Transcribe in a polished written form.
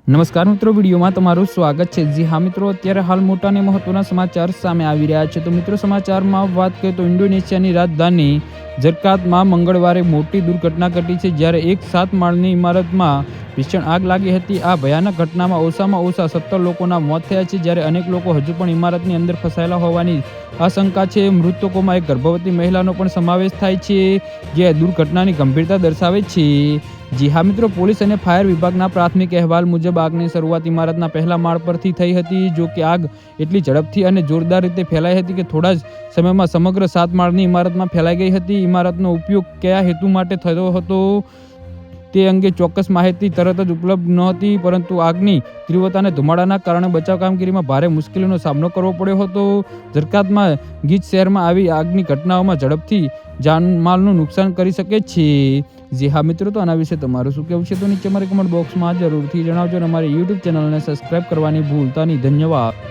નમસ્કાર મિત્રો, વિડીયોમાં તમારું સ્વાગત છે। જી હા મિત્રો, અત્યારે હાલ મોટા અને મહત્વના સમાચાર સામે આવી રહ્યા છે। તો મિત્રો, સમાચારમાં વાત કરીએ તો ઇન્ડોનેશિયાની રાજધાની જકાર્તામાં મંગળવારે મોટી દુર્ઘટના ઘટી છે, જ્યારે એક 7 માળની ઇમારતમાં ભીષણ આગ લાગી હતી। આ ભયાનક ઘટનામાં ઓછામાં ઓછા 17 લોકોના મોત થયા છે, જ્યારે અનેક લોકો હજુ પણ ઇમારતની અંદર ફસાયેલા હોવાની આશંકા છે। મૃતકોમાં એક ગર્ભવતી મહિલાનો પણ સમાવેશ થાય છે, જે દુર્ઘટનાની ગંભીરતા દર્શાવે છે। જી હા મિત્રો, પોલીસ અને ફાયર વિભાગના પ્રાથમિક અહેવાલ મુજબ આગની શરૂઆત ઇમારતના પહેલા માળ પરથી થઈ હતી। જો કે આગ એટલી ઝડપથી અને જોરદાર રીતે ફેલાઈ હતી કે થોડા જ સમયમાં સમગ્ર 7 માળની ઇમારતમાં ફેલાઈ ગઈ હતી। ઇમારતનો ઉપયોગ કયા હેતુ માટે થયો હતો તે અંગે ચોક્કસ માહિતી તરત જ ઉપલબ્ધ નહોતી, પરંતુ આગની તીવ્રતા અને ધુમાડાના કારણે બચાવ કામગીરીમાં ભારે મુશ્કેલીનો સામનો કરવો પડ્યો હતો। જકાર્તામાં ગીચ શહેરમાં આવી આગની ઘટનાઓમાં ઝડપથી જાનમાલનું નુકસાન કરી શકે છે। જી હા મિત્રો, તો આના વિશે તમારું શું કહેવું છે તો નીચે મારી કમેન્ટ બોક્સમાં જરૂરથી જણાવજો અને અમારી યુટ્યુબ ચેનલને સબસ્ક્રાઇબ કરવાની ભૂલતા નહીં। ધન્યવાદ।